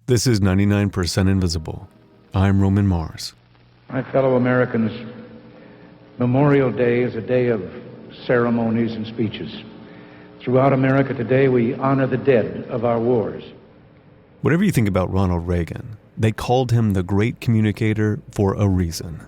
This is 99% Invisible. I'm Roman Mars. My fellow Americans, Memorial Day is a day of ceremonies and speeches. Throughout America today, we honor the dead of our wars. Whatever you think about Ronald Reagan, they called him the great communicator for a reason.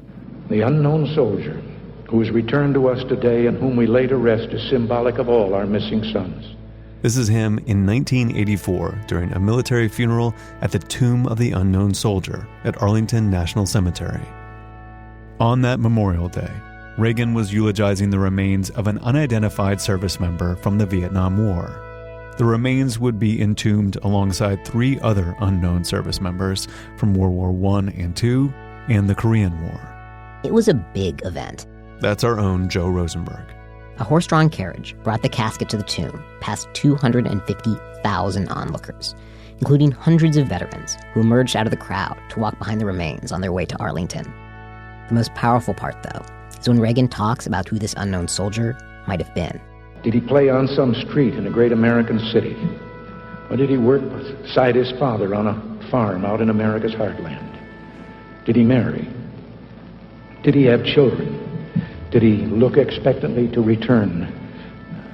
The unknown soldier who is returned to us today and whom we lay to rest is symbolic of all our missing sons. This is him in 1984 during a military funeral at the Tomb of the Unknown Soldier at Arlington National Cemetery. On that Memorial Day, Reagan was eulogizing the remains of an unidentified service member from the Vietnam War. The remains would be entombed alongside 3 other unknown service members from World War I and II and the Korean War. It was a big event. That's our own Joe Rosenberg. A horse-drawn carriage brought the casket to the tomb past 250,000 onlookers, including hundreds of veterans who emerged out of the crowd to walk behind the remains on their way to Arlington. The most powerful part, though, is when Reagan talks about who this unknown soldier might have been. Did he play on some street in a great American city? Or did he work beside his father on a farm out in America's heartland? Did he marry? Did he have children? Did he look expectantly to return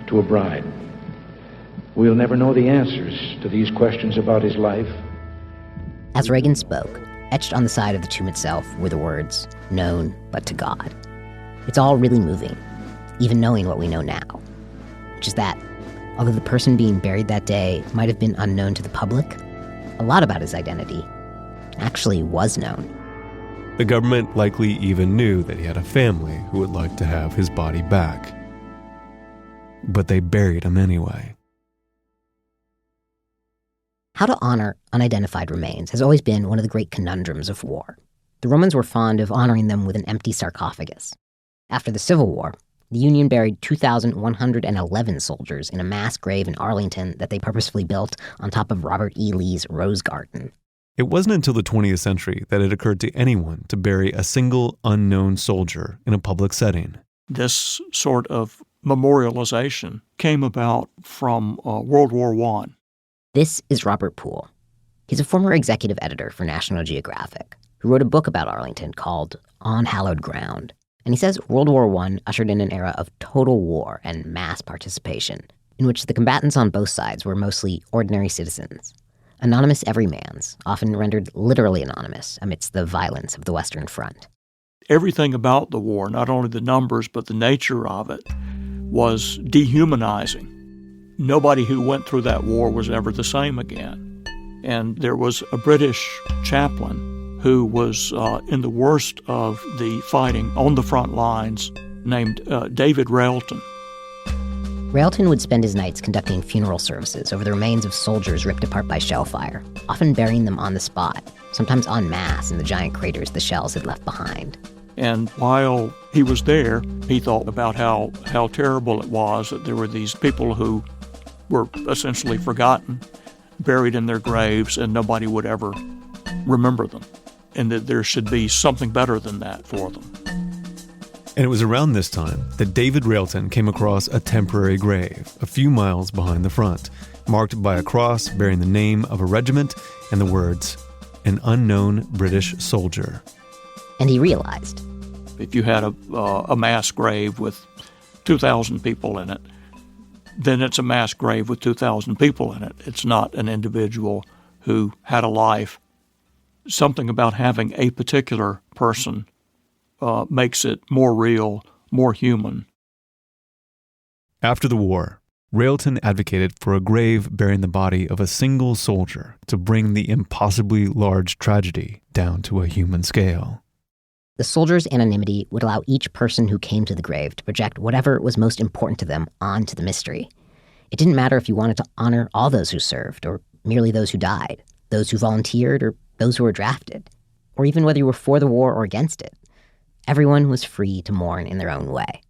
to a bride? We'll never know the answers to these questions about his life. As Reagan spoke, etched on the side of the tomb itself were the words, "Known but to God." It's all really moving, even knowing what we know now, which is that, although the person being buried that day might have been unknown to the public, a lot about his identity actually was known. The government likely even knew that he had a family who would like to have his body back. But they buried him anyway. How to honor unidentified remains has always been one of the great conundrums of war. The Romans were fond of honoring them with an empty sarcophagus. After the Civil War, the Union buried 2,111 soldiers in a mass grave in Arlington that they purposefully built on top of Robert E. Lee's Rose Garden. It wasn't until the 20th century that it occurred to anyone to bury a single unknown soldier in a public setting. This sort of memorialization came about from World War I. This is Robert Poole. He's a former executive editor for National Geographic, who wrote a book about Arlington called On Hallowed Ground. And he says World War I ushered in an era of total war and mass participation, in which the combatants on both sides were mostly ordinary citizens. Anonymous everymans, often rendered literally anonymous amidst the violence of the Western Front. Everything about the war, not only the numbers, but the nature of it, was dehumanizing. Nobody who went through that war was ever the same again. And there was a British chaplain who was in the worst of the fighting on the front lines named David Railton. Railton would spend his nights conducting funeral services over the remains of soldiers ripped apart by shell fire, often burying them on the spot, sometimes en masse in the giant craters the shells had left behind. And while he was there, he thought about how terrible it was that there were these people who were essentially forgotten, buried in their graves, and nobody would ever remember them, and that there should be something better than that for them. And it was around this time that David Railton came across a temporary grave a few miles behind the front, marked by a cross bearing the name of a regiment and the words, "An unknown British soldier." And he realized, if you had a mass grave with 2,000 people in it, then it's a mass grave with 2,000 people in it. It's not an individual who had a life. Something about having a particular person makes it more real, more human. After the war, Railton advocated for a grave bearing the body of a single soldier to bring the impossibly large tragedy down to a human scale. The soldier's anonymity would allow each person who came to the grave to project whatever was most important to them onto the mystery. It didn't matter if you wanted to honor all those who served, or merely those who died, those who volunteered, or those who were drafted, or even whether you were for the war or against it. Everyone was free to mourn in their own way.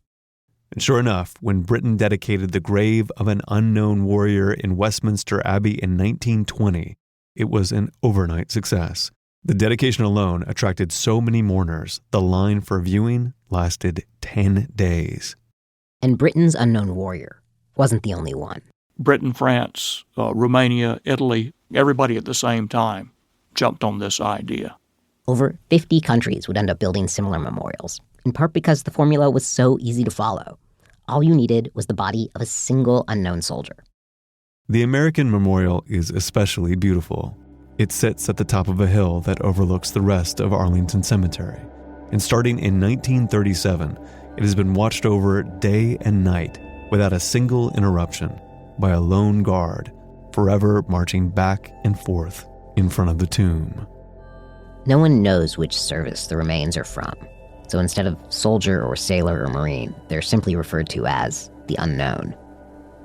And sure enough, when Britain dedicated the grave of an unknown warrior in Westminster Abbey in 1920, it was an overnight success. The dedication alone attracted so many mourners, the line for viewing lasted 10 days. And Britain's unknown warrior wasn't the only one. Britain, France, Romania, Italy, everybody at the same time jumped on this idea. Over 50 countries would end up building similar memorials, in part because the formula was so easy to follow. All you needed was the body of a single unknown soldier. The American Memorial is especially beautiful. It sits at the top of a hill that overlooks the rest of Arlington Cemetery. And starting in 1937, it has been watched over day and night without a single interruption by a lone guard, forever marching back and forth in front of the tomb. No one knows which service the remains are from, so instead of soldier or sailor or Marine, they're simply referred to as the unknown.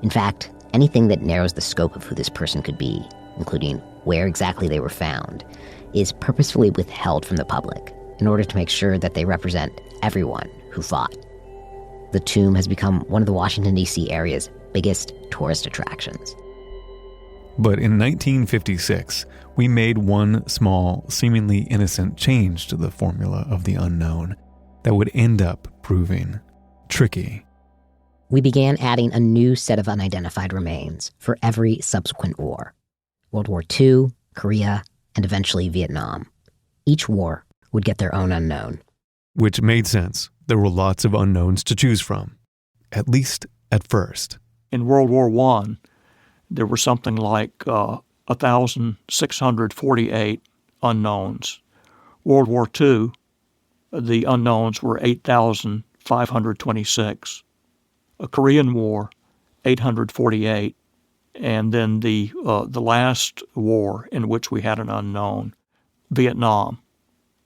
In fact, anything that narrows the scope of who this person could be, including where exactly they were found, is purposefully withheld from the public in order to make sure that they represent everyone who fought. The tomb has become one of the Washington, D.C. area's biggest tourist attractions. But in 1956, we made one small, seemingly innocent change to the formula of the unknown that would end up proving tricky. We began adding a new set of unidentified remains for every subsequent war. World War II, Korea, and eventually Vietnam. Each war would get their own unknown. Which made sense. There were lots of unknowns to choose from, at least at first. In World War I, there were something like 1,648 unknowns. World War II, the unknowns were 8,526. A Korean War, 848. And then the last war in which we had an unknown, Vietnam,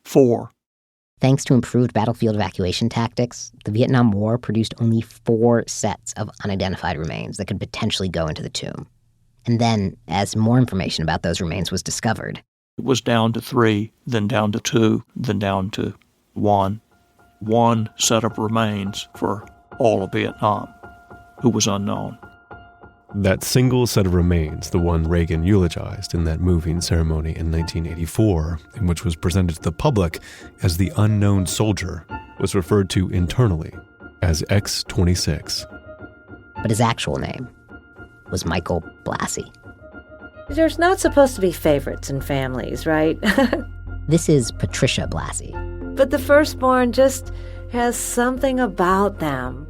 4. Thanks to improved battlefield evacuation tactics, the Vietnam War produced only 4 sets of unidentified remains that could potentially go into the tomb. And then, as more information about those remains was discovered, it was down to 3, then down to 2, then down to 1. 1 set of remains for all of Vietnam, who was unknown. That single set of remains, the one Reagan eulogized in that moving ceremony in 1984, in which was presented to the public as the unknown soldier, was referred to internally as X-26. But his actual name was Michael Blassie. There's not supposed to be favorites in families, right? This is Patricia Blassie. But the firstborn just has something about them.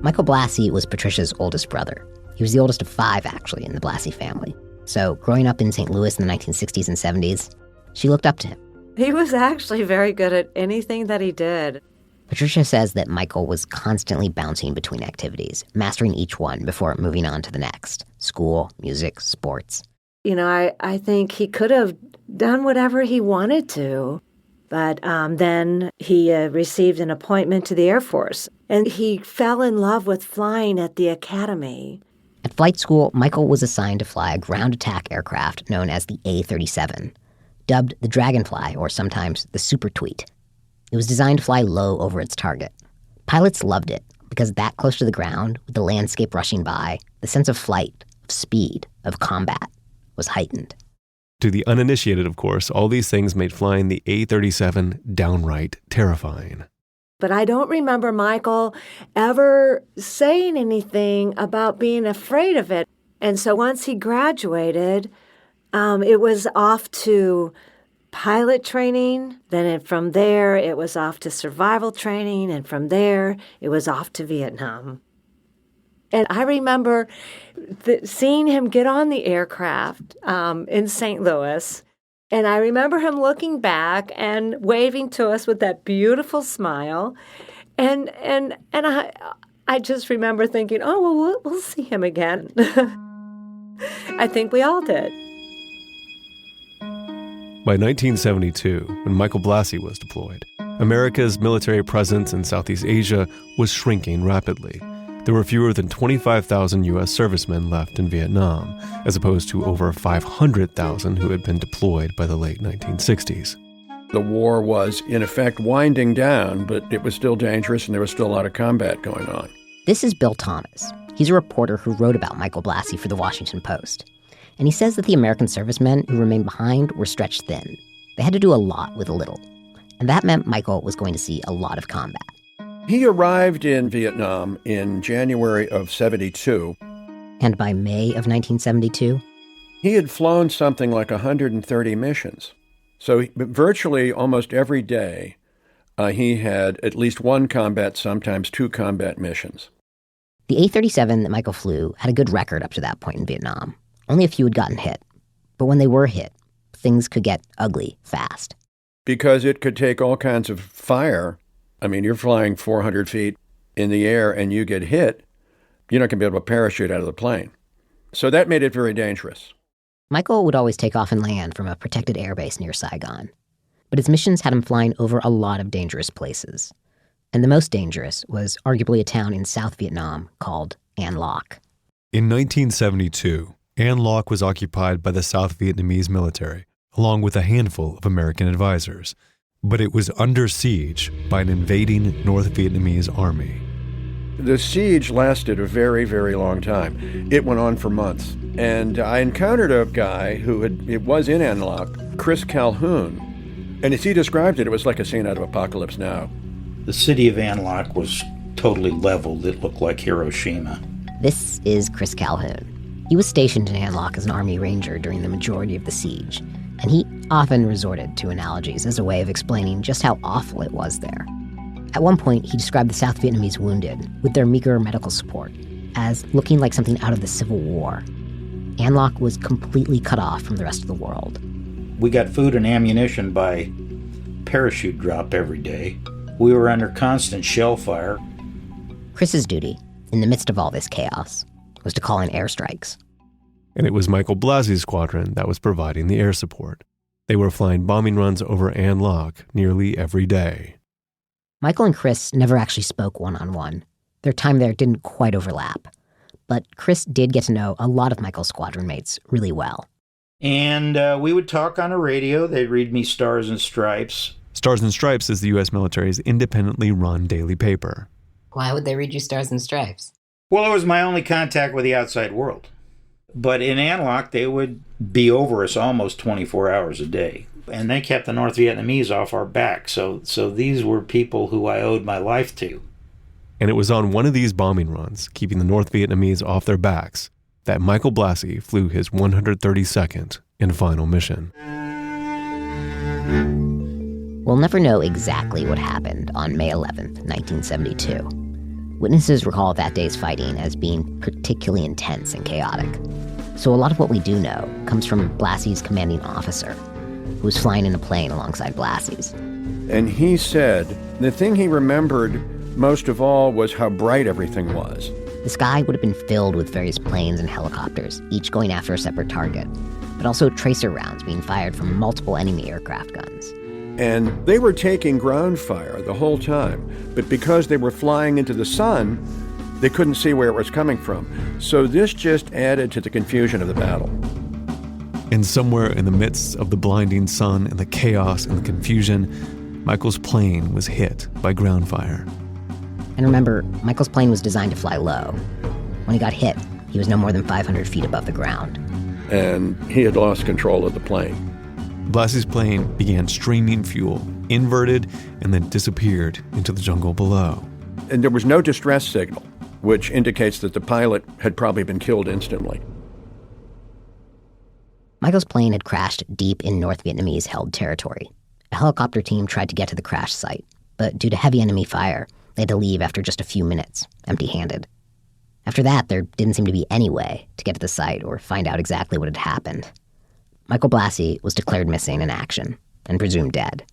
Michael Blassie was Patricia's oldest brother. He was the oldest of 5, actually, in the Blassie family. So growing up in St. Louis in the 1960s and 70s, she looked up to him. He was actually very good at anything that he did. Patricia says that Michael was constantly bouncing between activities, mastering each one before moving on to the next. School, music, sports. You know, I think he could have done whatever he wanted to. But then he received an appointment to the Air Force, and he fell in love with flying at the academy. At flight school, Michael was assigned to fly a ground attack aircraft known as the A-37, dubbed the Dragonfly, or sometimes the Super Tweet. It was designed to fly low over its target. Pilots loved it because that close to the ground, with the landscape rushing by, the sense of flight, of speed, of combat was heightened. To the uninitiated, of course, all these things made flying the A-37 downright terrifying. But I don't remember Michael ever saying anything about being afraid of it. And so once he graduated, it was off to pilot training. Then from there, it was off to survival training. And from there, it was off to Vietnam. And I remember seeing him get on the aircraft in St. Louis. And I remember him looking back and waving to us with that beautiful smile. And I just remember thinking, oh, well, we'll see him again. I think we all did. By 1972, when Michael Blassie was deployed, America's military presence in Southeast Asia was shrinking rapidly. There were fewer than 25,000 U.S. servicemen left in Vietnam, as opposed to over 500,000 who had been deployed by the late 1960s. The war was, in effect, winding down, but it was still dangerous and there was still a lot of combat going on. This is Bill Thomas. He's a reporter who wrote about Michael Blassie for the Washington Post. And he says that the American servicemen who remained behind were stretched thin. They had to do a lot with a little. And that meant Michael was going to see a lot of combat. He arrived in Vietnam in January of 72. And by May of 1972, He had flown something like 130 missions. So virtually almost every day, he had at least one combat, sometimes two combat missions. The A-37 that Michael flew had a good record up to that point in Vietnam. Only a few had gotten hit. But when they were hit, things could get ugly fast. Because it could take all kinds of fire. I mean, you're flying 400 feet in the air and you get hit, you're not going to be able to parachute out of the plane. So that made it very dangerous. Michael would always take off and land from a protected airbase near Saigon. But his missions had him flying over a lot of dangerous places. And the most dangerous was arguably a town in South Vietnam called An Loc. In 1972, An Loc was occupied by the South Vietnamese military, along with a handful of American advisors. But it was under siege by an invading North Vietnamese army. The siege lasted a very, very long time. It went on for months. And I encountered a guy it was in An Loc, Chris Calhoun. And as he described it was like a scene out of Apocalypse Now. The city of An Loc was totally leveled. It looked like Hiroshima. This is Chris Calhoun. He was stationed in An Loc as an Army Ranger during the majority of the siege, and he often resorted to analogies as a way of explaining just how awful it was there. At one point, he described the South Vietnamese wounded, with their meager medical support, as looking like something out of the Civil War. An Loc was completely cut off from the rest of the world. We got food and ammunition by parachute drop every day. We were under constant shell fire. Chris's duty, in the midst of all this chaos, was to call in airstrikes. And it was Michael Blassi's squadron that was providing the air support. They were flying bombing runs over An Loc nearly every day. Michael and Chris never actually spoke one-on-one. Their time there didn't quite overlap. But Chris did get to know a lot of Michael's squadron mates really well. And we would talk on a radio. They'd read me Stars and Stripes. Stars and Stripes is the U.S. military's independently run daily paper. Why would they read you Stars and Stripes? Well, it was my only contact with the outside world. But in An Loc, they would be over us almost 24 hours a day. And they kept the North Vietnamese off our back. So these were people who I owed my life to. And it was on one of these bombing runs, keeping the North Vietnamese off their backs, that Michael Blassi flew his 132nd and final mission. We'll never know exactly what happened on May 11th, 1972. Witnesses recall that day's fighting as being particularly intense and chaotic. So a lot of what we do know comes from Blassi's commanding officer, who was flying in a plane alongside Blassi's. And he said the thing he remembered most of all was how bright everything was. The sky would have been filled with various planes and helicopters, each going after a separate target, but also tracer rounds being fired from multiple enemy aircraft guns. And they were taking ground fire the whole time, but because they were flying into the sun, they couldn't see where it was coming from. So this just added to the confusion of the battle. And somewhere in the midst of the blinding sun and the chaos and the confusion, Michael's plane was hit by ground fire. And remember, Michael's plane was designed to fly low. When he got hit, he was no more than 500 feet above the ground. And he had lost control of the plane. Blassi's plane began streaming fuel, inverted, and then disappeared into the jungle below. And there was no distress signal, which indicates that the pilot had probably been killed instantly. Michael's plane had crashed deep in North Vietnamese-held territory. A helicopter team tried to get to the crash site, but due to heavy enemy fire, they had to leave after just a few minutes, empty-handed. After that, there didn't seem to be any way to get to the site or find out exactly what had happened. Michael Blassi was declared missing in action and presumed dead.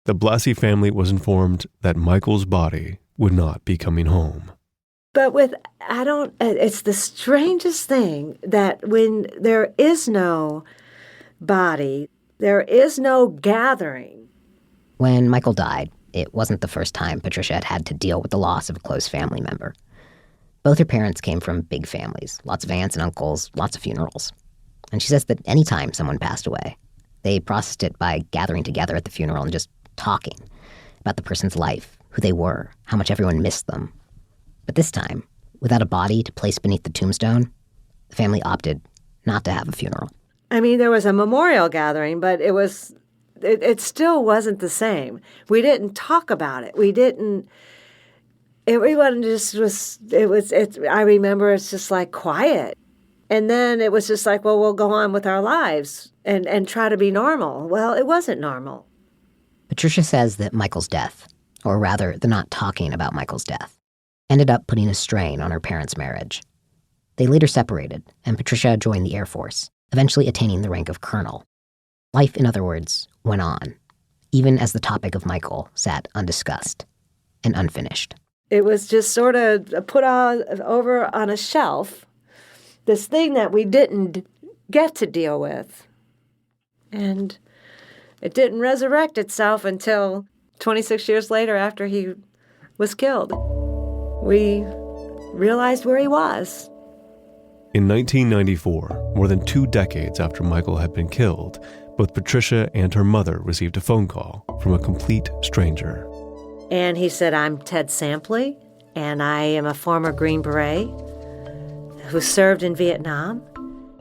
The Blassi family was informed that Michael's body would not be coming home. But it's the strangest thing that when there is no body, there is no gathering. When Michael died, it wasn't the first time Patricia had to deal with the loss of a close family member. Both her parents came from big families, lots of aunts and uncles, lots of funerals. And she says that any time someone passed away, they processed it by gathering together at the funeral and just talking about the person's life, who they were, how much everyone missed them. But this time, without a body to place beneath the tombstone, the family opted not to have a funeral. I mean, there was a memorial gathering, but it still wasn't the same. We didn't talk about it. Everyone just was, I remember it's just like quiet. And then it was just like, well, we'll go on with our lives and try to be normal. Well, it wasn't normal. Patricia says that Michael's death, or rather the not talking about Michael's death, ended up putting a strain on her parents' marriage. They later separated, and Patricia joined the Air Force, eventually attaining the rank of colonel. Life, in other words, went on, even as the topic of Michael sat undiscussed and unfinished. It was just sort of put over on a shelf, this thing that we didn't get to deal with. And it didn't resurrect itself until 26 years later after he was killed. We realized where he was. In 1994, more than 2 decades after Michael had been killed, both Patricia and her mother received a phone call from a complete stranger. And he said, I'm Ted Sampley, and I am a former Green Beret who served in Vietnam.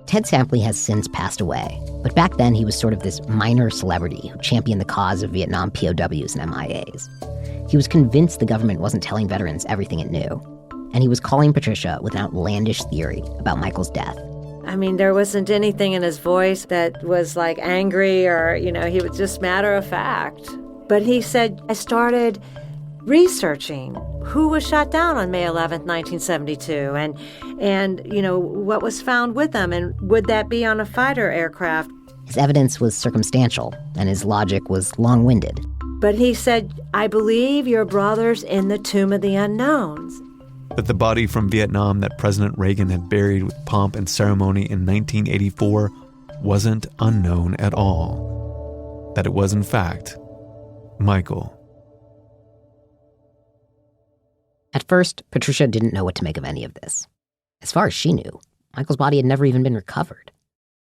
Ted Sampley has since passed away, but back then he was sort of this minor celebrity who championed the cause of Vietnam POWs and MIAs. He was convinced the government wasn't telling veterans everything it knew, and he was calling Patricia with an outlandish theory about Michael's death. I mean, there wasn't anything in his voice that was like angry or, he was just matter of fact. But he said, I started researching who was shot down on May 11th, 1972, and what was found with them, and would that be on a fighter aircraft? His evidence was circumstantial, and his logic was long-winded. But he said, I believe your brother's in the Tomb of the Unknowns. That the body from Vietnam that President Reagan had buried with pomp and ceremony in 1984 wasn't unknown at all. That it was, in fact, Michael. At first, Patricia didn't know what to make of any of this. As far as she knew, Michael's body had never even been recovered.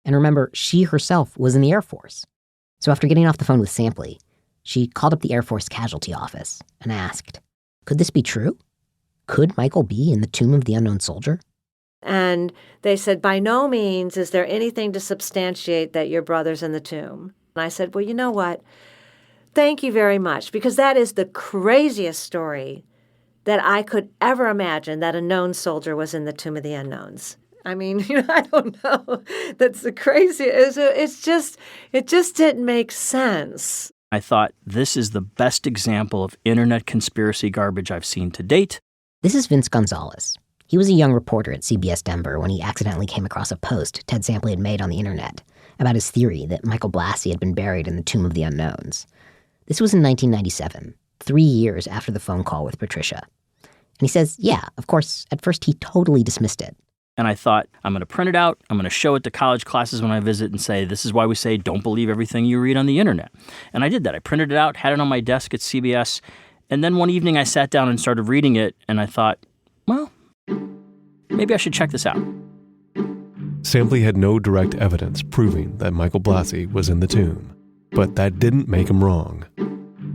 And remember, she herself was in the Air Force. So after getting off the phone with Sampley, she called up the Air Force casualty office and asked, could this be true? Could Michael be in the Tomb of the Unknown Soldier? And they said, by no means is there anything to substantiate that your brother's in the tomb. And I said, well, you know what? Thank you very much, because that is the craziest story that I could ever imagine, that a known soldier was in the Tomb of the Unknowns. I mean, I don't know. That's the craziest. It just didn't make sense. I thought, this is the best example of internet conspiracy garbage I've seen to date. This is Vince Gonzalez. He was a young reporter at CBS Denver when he accidentally came across a post Ted Sampley had made on the internet about his theory that Michael Blassie had been buried in the Tomb of the Unknowns. This was in 1997, 3 years after the phone call with Patricia. And he says, yeah, of course, at first he totally dismissed it. And I thought, I'm going to print it out. I'm going to show it to college classes when I visit and say, this is why we say don't believe everything you read on the internet. And I did that. I printed it out, had it on my desk at CBS. And then one evening I sat down and started reading it. And I thought, well, maybe I should check this out. Sampley had no direct evidence proving that Michael Blassie was in the tomb. But that didn't make him wrong.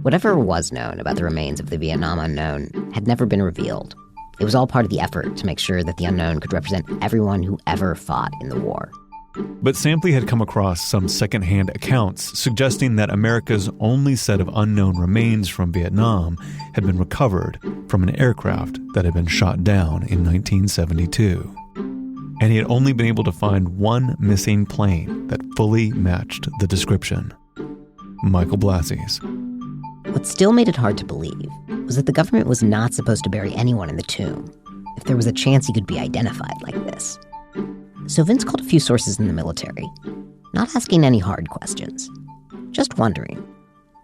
Whatever was known about the remains of the Vietnam unknown had never been revealed. It was all part of the effort to make sure that the unknown could represent everyone who ever fought in the war. But Sampley had come across some secondhand accounts suggesting that America's only set of unknown remains from Vietnam had been recovered from an aircraft that had been shot down in 1972. And he had only been able to find one missing plane that fully matched the description: Michael Blassie's. What still made it hard to believe was that the government was not supposed to bury anyone in the tomb if there was a chance he could be identified like this. So Vince called a few sources in the military, not asking any hard questions, just wondering,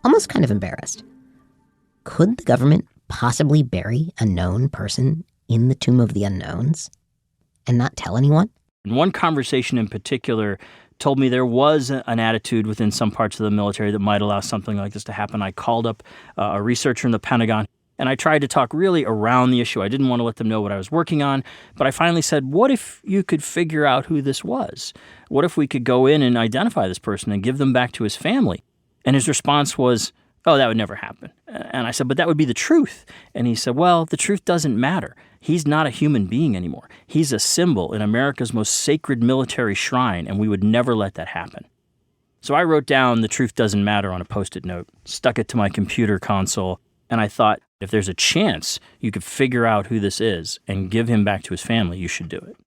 almost kind of embarrassed. Could the government possibly bury a known person in the Tomb of the Unknowns and not tell anyone? And one conversation in particular told me there was an attitude within some parts of the military that might allow something like this to happen. I called up a researcher in the Pentagon, and I tried to talk really around the issue. I didn't want to let them know what I was working on, but I finally said, what if you could figure out who this was? What if we could go in and identify this person and give them back to his family? And his response was, oh, that would never happen. And I said, but that would be the truth. And he said, well, the truth doesn't matter. He's not a human being anymore. He's a symbol in America's most sacred military shrine, and we would never let that happen. So I wrote down "the truth doesn't matter" on a Post-it note, stuck it to my computer console, and I thought, if there's a chance you could figure out who this is and give him back to his family, you should do it.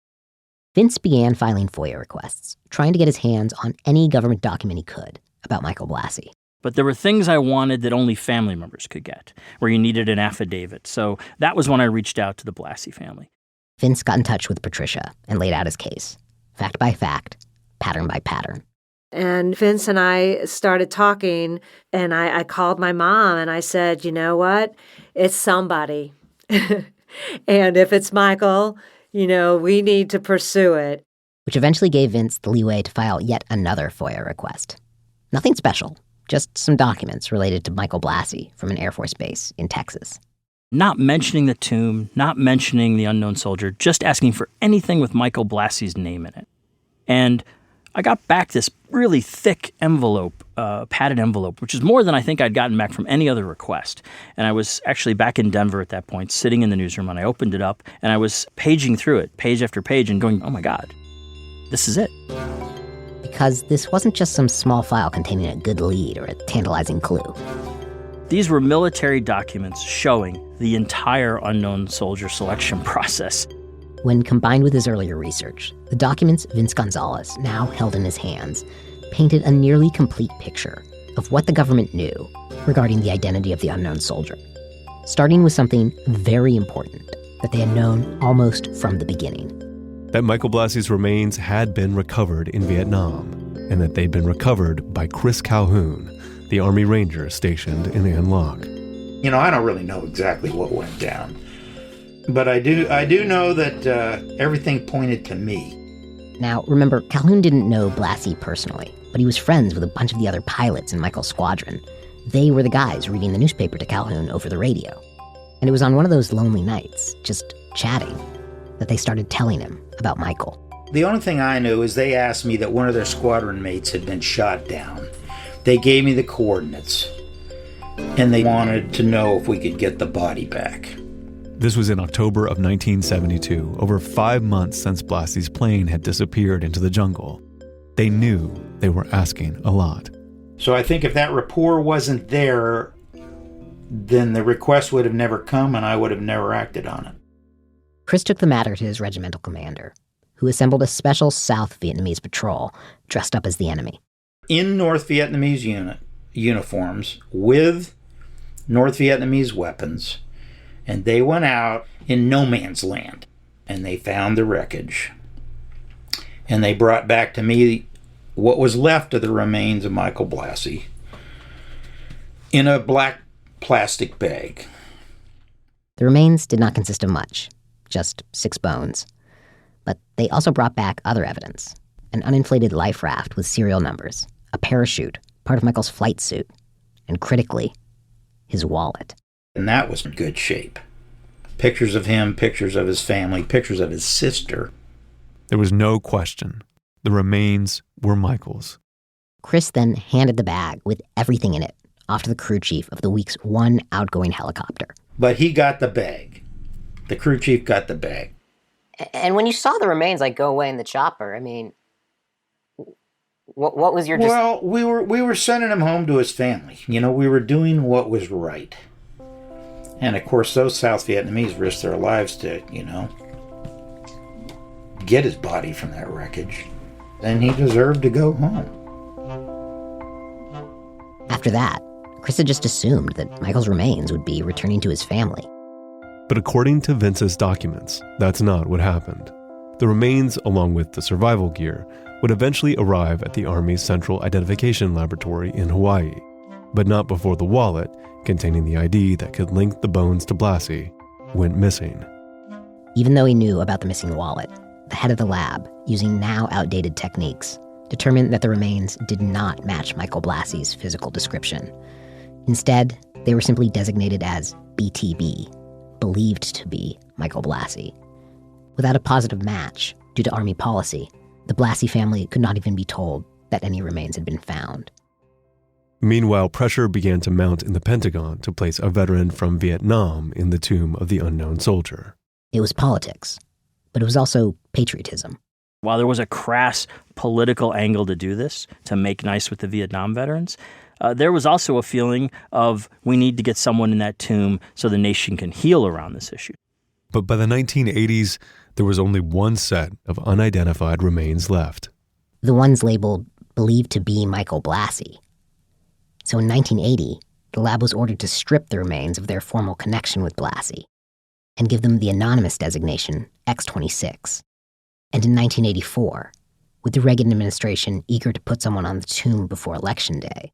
Vince began filing FOIA requests, trying to get his hands on any government document he could about Michael Blassie. But there were things I wanted that only family members could get, where you needed an affidavit. So that was when I reached out to the Blassie family. Vince got in touch with Patricia and laid out his case, fact by fact, pattern by pattern. And Vince and I started talking, and I called my mom and I said, you know what? It's somebody. And if it's Michael, we need to pursue it. Which eventually gave Vince the leeway to file yet another FOIA request. Nothing special, just some documents related to Michael Blassie from an Air Force base in Texas. Not mentioning the tomb, not mentioning the unknown soldier, just asking for anything with Michael Blassie's name in it. And I got back this really thick envelope, padded envelope, which is more than I think I'd gotten back from any other request. And I was actually back in Denver at that point, sitting in the newsroom, and I opened it up, and I was paging through it, page after page, and going, oh my God, this is it. Because this wasn't just some small file containing a good lead or a tantalizing clue. These were military documents showing the entire unknown soldier selection process. When combined with his earlier research, the documents Vince Gonzalez now held in his hands painted a nearly complete picture of what the government knew regarding the identity of the unknown soldier, starting with something very important that they had known almost from the beginning. That Michael Blassie's remains had been recovered in Vietnam, and that they'd been recovered by Chris Calhoun, the Army Ranger stationed in An Loc. I don't really know exactly what went down. But I do know that everything pointed to me. Now, remember, Calhoun didn't know Blassie personally, but he was friends with a bunch of the other pilots in Michael's squadron. They were the guys reading the newspaper to Calhoun over the radio. And it was on one of those lonely nights, just chatting, that they started telling him about Michael. The only thing I knew is they asked me that one of their squadron mates had been shot down. They gave me the coordinates, and they wanted to know if we could get the body back. This was in October of 1972, over 5 months since Blassie's plane had disappeared into the jungle. They knew they were asking a lot. So I think if that rapport wasn't there, then the request would have never come and I would have never acted on it. Chris took the matter to his regimental commander, who assembled a special South Vietnamese patrol dressed up as the enemy. In North Vietnamese uniforms with North Vietnamese weapons, and they went out in no man's land, and they found the wreckage. And they brought back to me what was left of the remains of Michael Blassie in a black plastic bag. The remains did not consist of much, just 6 bones. But they also brought back other evidence: an uninflated life raft with serial numbers, a parachute, part of Michael's flight suit, and critically, his wallet. And that was in good shape. Pictures of him, pictures of his family, pictures of his sister. There was no question. The remains were Michael's. Chris then handed the bag with everything in it off to the crew chief of the week's one outgoing helicopter. But he got the bag. The crew chief got the bag. And when you saw the remains go away in the chopper, what was your... Well, we were sending him home to his family. We were doing what was right. And of course, those South Vietnamese risked their lives to, get his body from that wreckage. And he deserved to go home. After that, Chris had just assumed that Michael's remains would be returning to his family. But according to Vince's documents, that's not what happened. The remains, along with the survival gear, would eventually arrive at the Army's Central Identification Laboratory in Hawaii, but not before the wallet, containing the ID that could link the bones to Blassie, went missing. Even though he knew about the missing wallet, the head of the lab, using now outdated techniques, determined that the remains did not match Michael Blassie's physical description. Instead, they were simply designated as BTB, believed to be Michael Blassie. Without a positive match, due to Army policy, the Blassie family could not even be told that any remains had been found. Meanwhile, pressure began to mount in the Pentagon to place a veteran from Vietnam in the tomb of the unknown soldier. It was politics, but it was also patriotism. While there was a crass political angle to do this, to make nice with the Vietnam veterans, there was also a feeling of we need to get someone in that tomb so the nation can heal around this issue. But by the 1980s, there was only one set of unidentified remains left. The ones labeled believed to be Michael Blassie. So in 1980, the lab was ordered to strip the remains of their formal connection with Blassie and give them the anonymous designation X26. And in 1984, with the Reagan administration eager to put someone on the tomb before Election Day,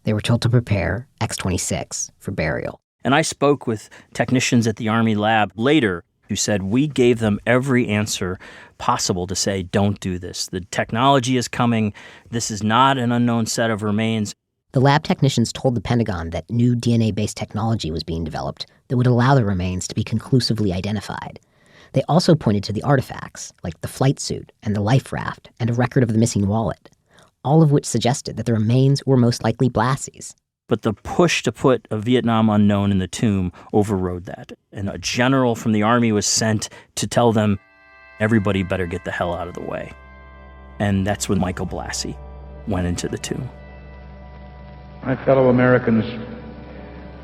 they were told to prepare X26 for burial. And I spoke with technicians at the Army lab later who said we gave them every answer possible to say, don't do this. The technology is coming. This is not an unknown set of remains. The lab technicians told the Pentagon that new DNA-based technology was being developed that would allow the remains to be conclusively identified. They also pointed to the artifacts, like the flight suit and the life raft and a record of the missing wallet, all of which suggested that the remains were most likely Blassie's. But the push to put a Vietnam unknown in the tomb overrode that. And a general from the Army was sent to tell them, everybody better get the hell out of the way. And that's when Michael Blassie went into the tomb. My fellow Americans,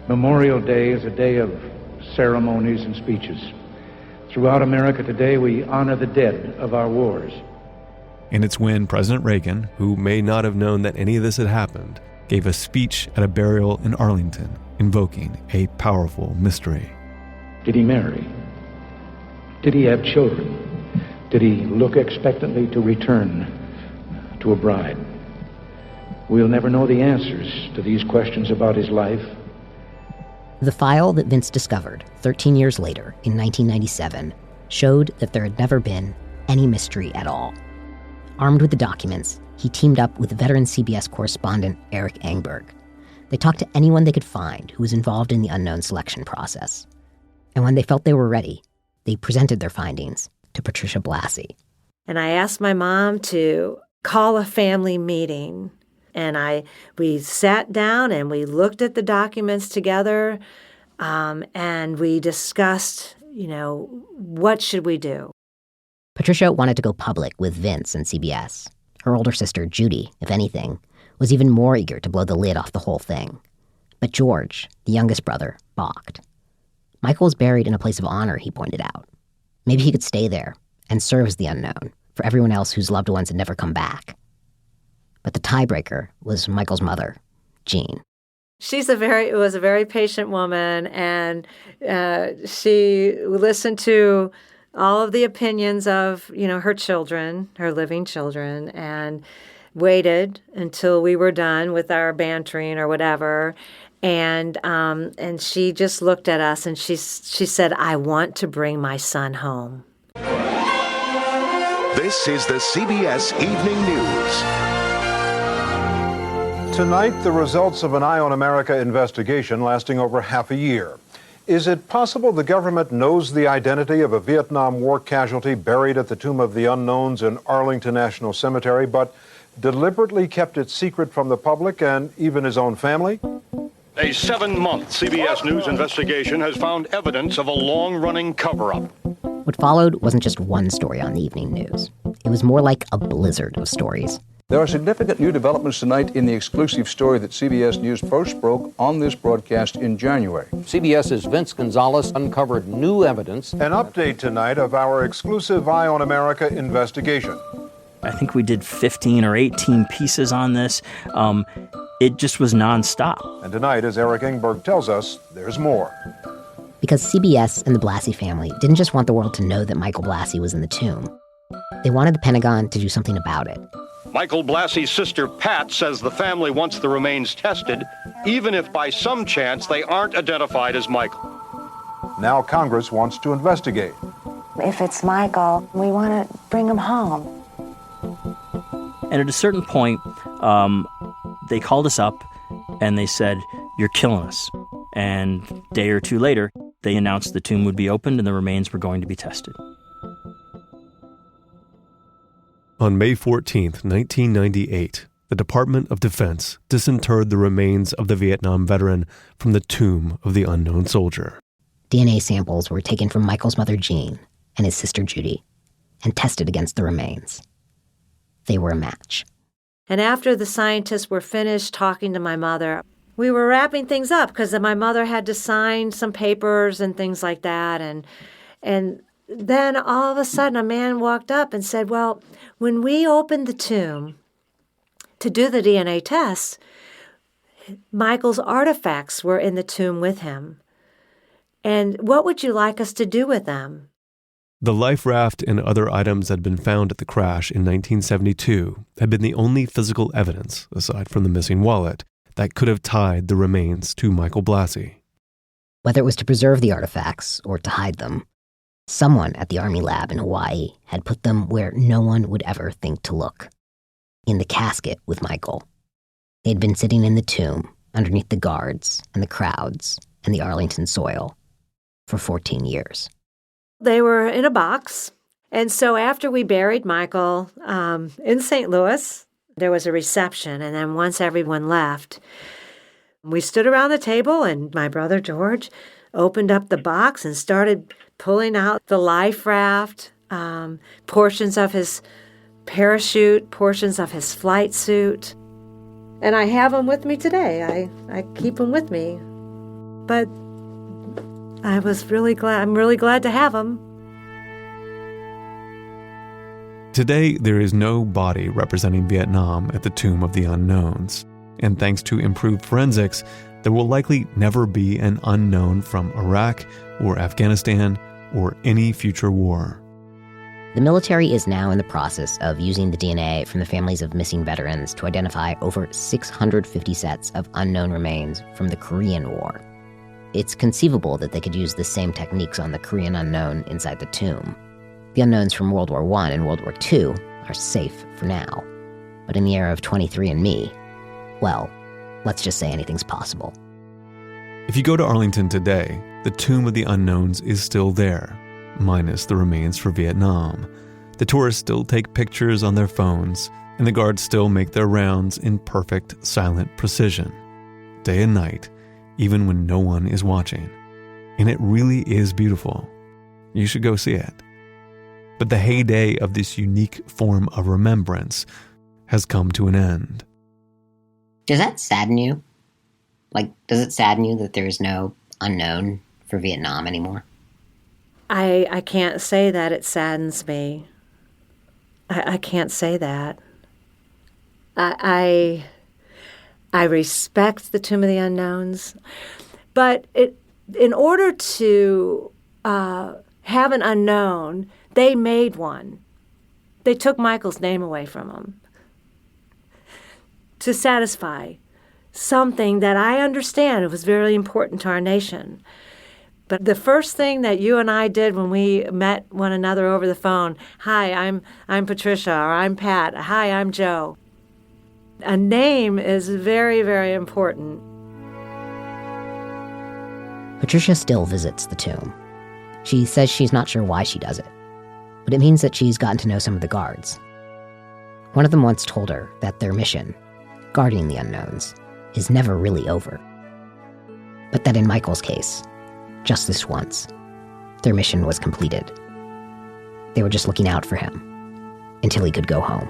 Memorial Day is a day of ceremonies and speeches. Throughout America today, we honor the dead of our wars. And it's when President Reagan, who may not have known that any of this had happened, gave a speech at a burial in Arlington, invoking a powerful mystery. Did he marry? Did he have children? Did he look expectantly to return to a bride? We'll never know the answers to these questions about his life. The file that Vince discovered 13 years later, in 1997, showed that there had never been any mystery at all. Armed with the documents, he teamed up with veteran CBS correspondent Eric Engberg. They talked to anyone they could find who was involved in the unknown selection process. And when they felt they were ready, they presented their findings to Patricia Blassie. And I asked my mom to call a family meeting. And we sat down and we looked at the documents together, and we discussed, what should we do? Patricia wanted to go public with Vince and CBS. Her older sister, Judy, if anything, was even more eager to blow the lid off the whole thing. But George, the youngest brother, balked. Michael was buried in a place of honor, he pointed out. Maybe he could stay there and serve as the unknown for everyone else whose loved ones had never come back. But the tiebreaker was Michael's mother, Jean. She was a very patient woman, and she listened to all of the opinions of, her children, her living children, and waited until we were done with our bantering or whatever. And she just looked at us and she said, "I want to bring my son home." This is the CBS Evening News. Tonight, the results of an Eye on America investigation lasting over half a year. Is it possible the government knows the identity of a Vietnam War casualty buried at the Tomb of the Unknowns in Arlington National Cemetery, but deliberately kept it secret from the public and even his own family? A 7-month CBS News investigation has found evidence of a long-running cover-up. What followed wasn't just one story on the evening news. It was more like a blizzard of stories. There are significant new developments tonight in the exclusive story that CBS News first broke on this broadcast in January. CBS's Vince Gonzalez uncovered new evidence. An update tonight of our exclusive Eye on America investigation. I think we did 15 or 18 pieces on this. It just was nonstop. And tonight, as Eric Engberg tells us, there's more. Because CBS and the Blassie family didn't just want the world to know that Michael Blassie was in the tomb. They wanted the Pentagon to do something about it. Michael Blassie's sister, Pat, says the family wants the remains tested, even if by some chance they aren't identified as Michael. Now Congress wants to investigate. If it's Michael, we want to bring him home. And at a certain point, they called us up and they said, "You're killing us." And a day or two later, they announced the tomb would be opened and the remains were going to be tested. On May 14th, 1998, the Department of Defense disinterred the remains of the Vietnam veteran from the Tomb of the Unknown Soldier. DNA samples were taken from Michael's mother, Jean, and his sister, Judy, and tested against the remains. They were a match. And after the scientists were finished talking to my mother, we were wrapping things up because my mother had to sign some papers and things like that. And then all of a sudden a man walked up and said, well, when we opened the tomb to do the DNA test, Michael's artifacts were in the tomb with him. And what would you like us to do with them? The life raft and other items that had been found at the crash in 1972 had been the only physical evidence, aside from the missing wallet, that could have tied the remains to Michael Blassie. Whether it was to preserve the artifacts or to hide them, someone at the Army lab in Hawaii had put them where no one would ever think to look. In the casket with Michael. They'd been sitting in the tomb underneath the guards and the crowds and the Arlington soil for 14 years. They were in a box. And so after we buried Michael in St. Louis, there was a reception. And then once everyone left, we stood around the table and my brother George opened up the box and started pulling out the life raft, portions of his parachute, portions of his flight suit. And I have them with me today. I keep them with me. But I'm really glad to have them. Today, there is no body representing Vietnam at the Tomb of the Unknowns. And thanks to improved forensics, there will likely never be an unknown from Iraq or Afghanistan or any future war. The military is now in the process of using the DNA from the families of missing veterans to identify over 650 sets of unknown remains from the Korean War. It's conceivable that they could use the same techniques on the Korean unknown inside the tomb. The unknowns from World War I and World War II are safe for now. But in the era of 23andMe, well, let's just say anything's possible. If you go to Arlington today, the Tomb of the Unknowns is still there, minus the remains for Vietnam. The tourists still take pictures on their phones, and the guards still make their rounds in perfect, silent precision, day and night, even when no one is watching. And it really is beautiful. You should go see it. But the heyday of this unique form of remembrance has come to an end. Does that sadden you? Does it sadden you that there is no unknown for Vietnam anymore? I can't say that it saddens me. I can't say that. I respect the Tomb of the Unknowns, but in order to have an unknown, they made one. They took Michael's name away from him to satisfy something that I understand it was very important to our nation. But the first thing that you and I did when we met one another over the phone, hi, I'm Patricia, or I'm Pat, hi, I'm Joe. A name is very, very important. Patricia still visits the tomb. She says she's not sure why she does it, but it means that she's gotten to know some of the guards. One of them once told her that their mission, guarding the unknowns, is never really over. But that in Michael's case, just this once, their mission was completed. They were just looking out for him until he could go home.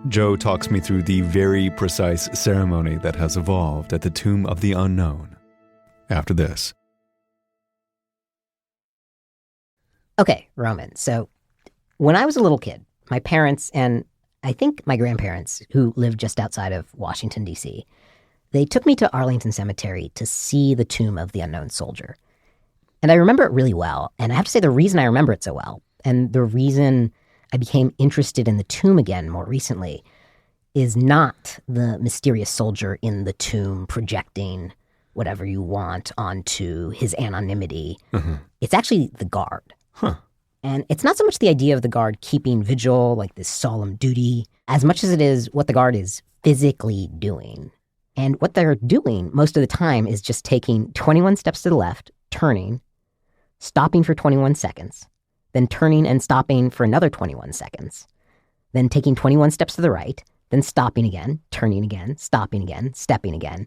Joe talks me through the very precise ceremony that has evolved at the Tomb of the Unknown. After this. Okay, Roman. So when I was a little kid, my parents and I think my grandparents, who lived just outside of Washington, D.C., they took me to Arlington Cemetery to see the Tomb of the Unknown Soldier. And I remember it really well. And I have to say the reason I remember it so well, and the reason I became interested in the tomb again more recently, is not the mysterious soldier in the tomb projecting whatever you want onto his anonymity. Mm-hmm. It's actually the guard. Huh. And it's not so much the idea of the guard keeping vigil, like this solemn duty, as much as it is what the guard is physically doing. And what they're doing most of the time is just taking 21 steps to the left, turning, stopping for 21 seconds, then turning and stopping for another 21 seconds, then taking 21 steps to the right, then stopping again, turning again, stopping again, stepping again,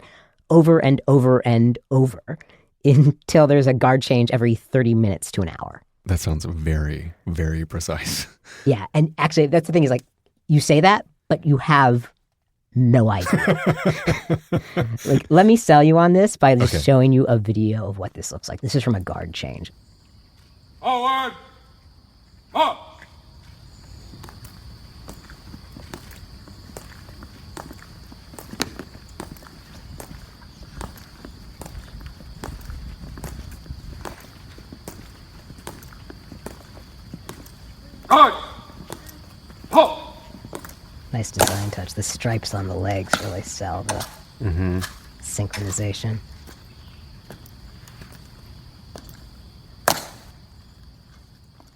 over and over and over until there's a guard change every 30 minutes to an hour. That sounds very, very precise. Yeah. And actually, that's the thing is like, you say that, but you have no idea. Like, let me sell you on this by just showing you a video of what this looks like. This is from a guard change. Forward! Up! Guard! Halt! Nice design touch. The stripes on the legs really sell the synchronization.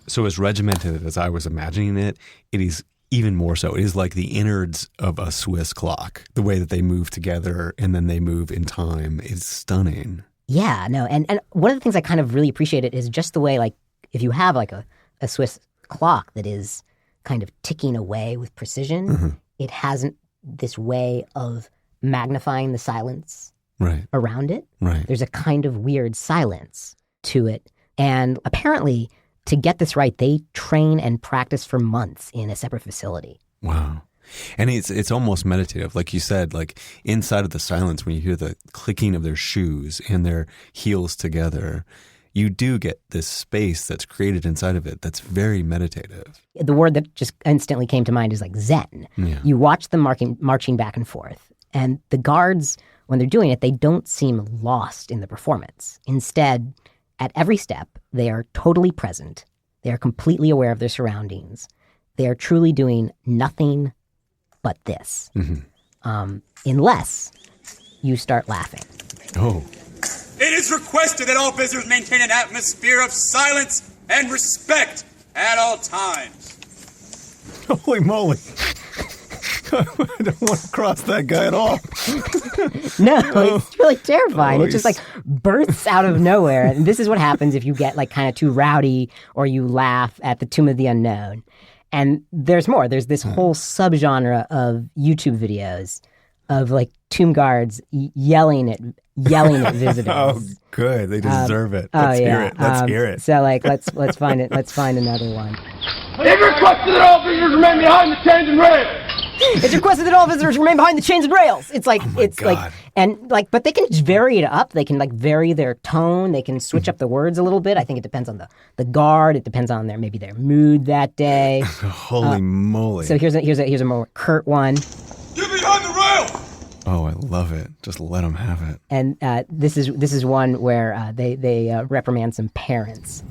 So as regimented as I was imagining it, it is even more so. It is like the innards of a Swiss clock. The way that they move together and then they move in time is stunning. Yeah, no. And one of the things I kind of really appreciate it is just the way, like, if you have like a Swiss clock that is kind of ticking away with precision, it hasn't this way of magnifying the silence around it. Right. There's a kind of weird silence to it. And apparently, to get this right, they train and practice for months in a separate facility. Wow. And it's almost meditative. Like you said, like inside of the silence, when you hear the clicking of their shoes and their heels together, you do get this space that's created inside of it that's very meditative. The word that just instantly came to mind is like Zen. Yeah. You watch them marching back and forth. And the guards, when they're doing it, they don't seem lost in the performance. Instead, at every step, they are totally present. They are completely aware of their surroundings. They are truly doing nothing but this. Unless you start laughing. Oh. It is requested that all visitors maintain an atmosphere of silence and respect at all times. Holy moly. I don't want to cross that guy at all. No, it's really terrifying. It just like bursts out of nowhere. And this is what happens if you get like kind of too rowdy or you laugh at the Tomb of the Unknown. And there's more. There's this whole subgenre of YouTube videos of like tomb guards yelling at visitors. Oh, good. They deserve it. Let's hear it. Let's hear it. So like let's find it. Let's find another one. It is requested that all visitors remain behind the chains and rails. It's requested that all visitors remain behind the chains and rails. It's like like and like, but they can just vary it up. They can like vary their tone. They can switch up the words a little bit. I think it depends on the guard. It depends on maybe their mood that day. Holy moly! So here's a more curt one. Get behind the rail. Oh, I love it. Just let them have it. And this is one where they reprimand some parents.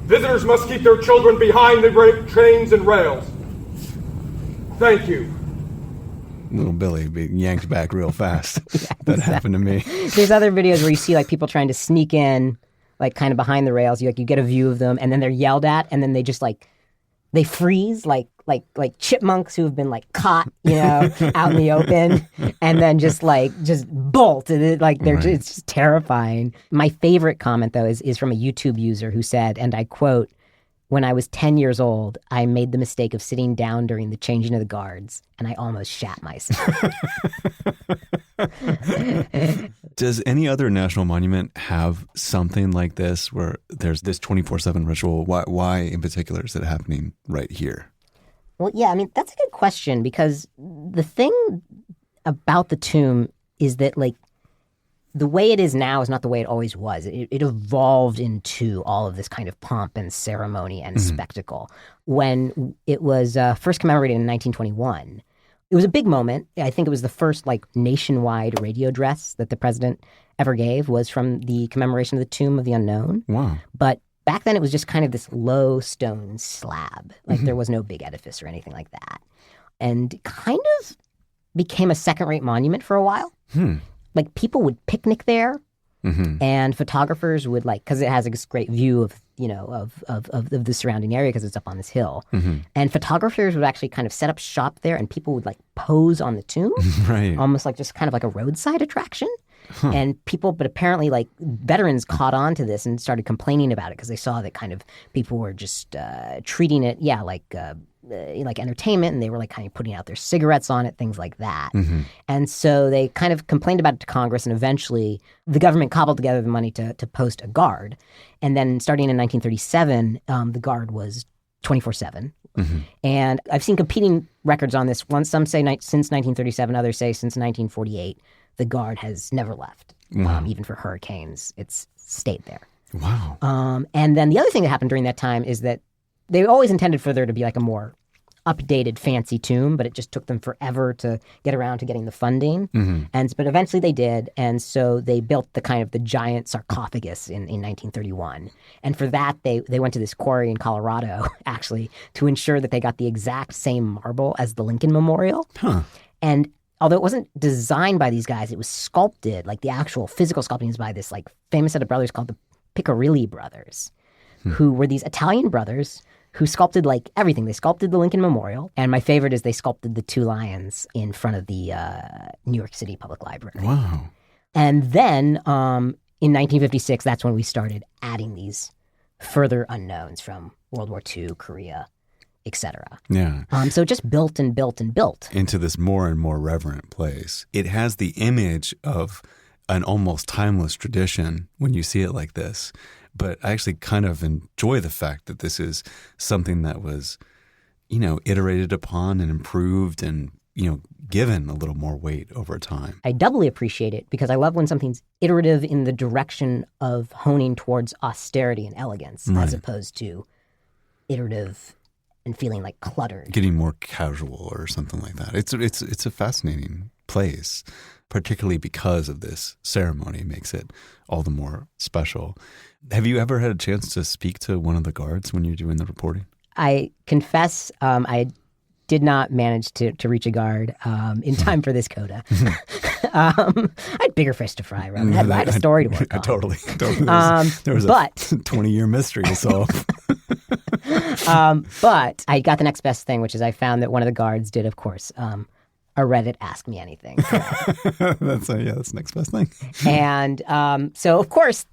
Visitors must keep their children behind the trains and rails. Thank you. Little Billy being yanked back real fast. That happened to me. There's other videos where you see like people trying to sneak in, like kind of behind the rails. You get a view of them, and then they're yelled at, and then they just like they freeze like chipmunks who have been like caught, out in the open, and then just bolt, and it's just terrifying. My favorite comment though is from a YouTube user who said, and I quote, "When I was 10 years old, I made the mistake of sitting down during the changing of the guards, and I almost shat myself." Does any other national monument have something like this where there's this 24/7 ritual? Why in particular is it happening right here? Well, yeah, I mean, that's a good question, because the thing about the tomb is that, like, the way it is now is not the way it always was. It evolved into all of this kind of pomp and ceremony and spectacle. When it was first commemorated in 1921, it was a big moment. I think it was the first, like, nationwide radio address that the president ever gave was from the commemoration of the Tomb of the Unknown. Wow. But back then it was just kind of this low stone slab. Like, there was no big edifice or anything like that. And it kind of became a second-rate monument for a while. Like, people would picnic there, and photographers would, like, because it has this great view of, of the surrounding area because it's up on this hill. And photographers would actually kind of set up shop there, and people would, like, pose on the tomb. Right. Almost like just kind of like a roadside attraction. And people, but apparently like veterans caught on to this and started complaining about it because they saw that kind of people were just treating it, like entertainment, and they were like kind of putting out their cigarettes on it, things like that. And so they kind of complained about it to Congress, and eventually the government cobbled together the money to post a guard. And then starting in 1937, the guard was 24/7. And I've seen competing records on this. Some say since 1937, others say since 1948. The guard has never left. Even for hurricanes, it's stayed there. Wow. And then the other thing that happened during that time is that they always intended for there to be like a more updated, fancy tomb, but it just took them forever to get around to getting the funding. But eventually they did, and so they built the giant sarcophagus in 1931. And for that, they went to this quarry in Colorado, actually, to ensure that they got the exact same marble as the Lincoln Memorial. And although it wasn't designed by these guys, it was sculpted, like the actual physical sculpting is by this like famous set of brothers called the Piccirilli brothers, who were these Italian brothers who sculpted like everything. They sculpted the Lincoln Memorial, and my favorite is they sculpted the two lions in front of the New York City Public Library. Wow. And then in 1956, that's when we started adding these further unknowns from World War II, Korea, etc. Yeah. So it just built and built and built into this more and more reverent place. It has the image of an almost timeless tradition when you see it like this. But I actually kind of enjoy the fact that this is something that was, iterated upon and improved and, given a little more weight over time. I doubly appreciate it because I love when something's iterative in the direction of honing towards austerity and elegance, as opposed to iterative and feeling like cluttered. Getting more casual or something like that. It's a fascinating place, particularly because of this ceremony. It makes it all the more special. Have you ever had a chance to speak to one of the guards when you're doing the reporting? I confess I did not manage to reach a guard in time for this coda. I had bigger fish to fry, Roman. I had a story to work on. Totally. There was a 20-year mystery to solve. But I got the next best thing, which is I found that one of the guards did, of course, a Reddit Ask Me Anything. That's the next best thing. And so, of course,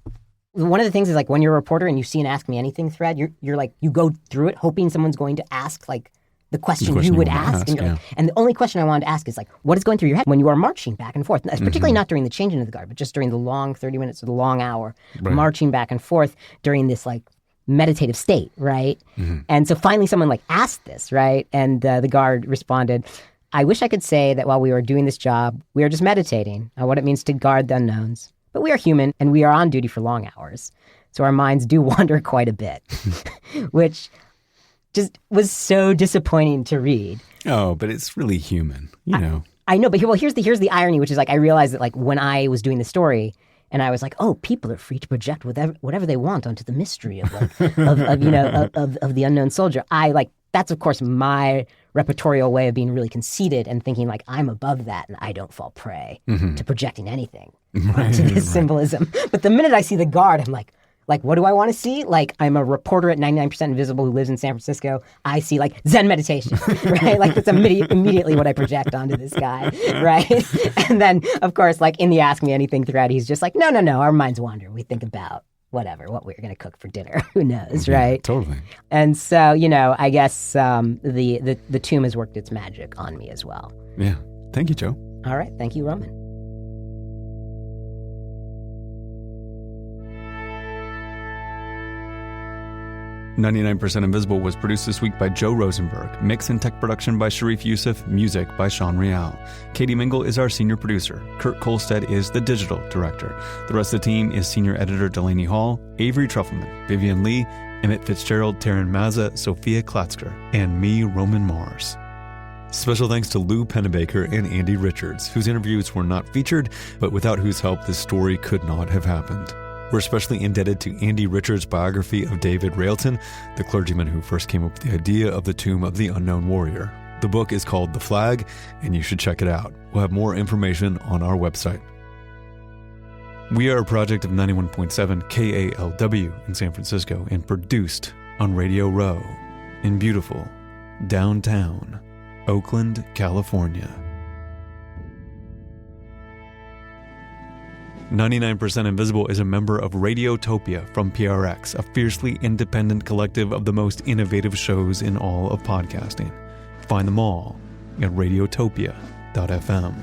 one of the things is like when you're a reporter and you see an Ask Me Anything thread, you're like, you go through it hoping someone's going to ask like the question you would ask. And the only question I wanted to ask is like, what is going through your head when you are marching back and forth? Particularly not during the changing of the guard, but just during the long 30 minutes or the long hour, marching back and forth during this like meditative state, right? And so finally someone like asked this, right? And the guard responded, I wish I could say that while we were doing this job, we are just meditating on what it means to guard the unknowns. But we are human and we are on duty for long hours. So our minds do wander quite a bit, which just was so disappointing to read. Oh, but it's really human, I know, but here's the irony, which is like I realized that like when I was doing the story and I was like, oh, people are free to project whatever they want onto the mystery of like of the unknown soldier. That's of course my repertorial way of being really conceited and thinking like I'm above that and I don't fall prey to projecting anything onto this symbolism. But the minute I see the guard, I'm like, what do I want to see? Like, I'm a reporter at 99% Invisible who lives in San Francisco. I see, like, Zen meditation, right? Like, that's immediately what I project onto this guy, right? And then, of course, like, in the Ask Me Anything thread, he's just like, no, our minds wander. We think about what we're going to cook for dinner. Who knows, right? Totally. And so, I guess the tomb has worked its magic on me as well. Yeah. Thank you, Joe. All right. Thank you, Roman. "99% Invisible" was produced this week by Joe Rosenberg. Mix and tech production by Sharif Youssef. Music by Sean Real. Katie Mingle is our senior producer. Kurt Kolstad is the digital director. The rest of the team is senior editor Delaney Hall, Avery Trufelman, Vivian Lee, Emmett Fitzgerald, Taryn Mazza, Sophia Klatzker, and me, Roman Mars. Special thanks to Lou Pennebaker and Andy Richards, whose interviews were not featured, but without whose help this story could not have happened. We're especially indebted to Andy Richards' biography of David Railton, the clergyman who first came up with the idea of the Tomb of the Unknown Warrior. The book is called The Flag, and you should check it out. We'll have more information on our website. We are a project of 91.7 KALW in San Francisco and produced on Radio Row in beautiful downtown Oakland, California. 99% Invisible is a member of Radiotopia from PRX, a fiercely independent collective of the most innovative shows in all of podcasting. Find them all at radiotopia.fm.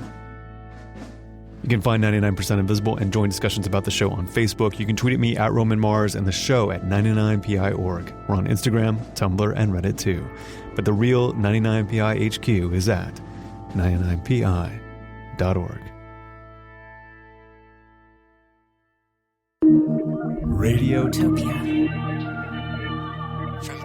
You can find 99% Invisible and join discussions about the show on Facebook. You can tweet at me at Roman Mars and the show at 99pi.org. We're on Instagram, Tumblr, and Reddit too. But the real 99pi HQ is at 99pi.org. Radiotopia from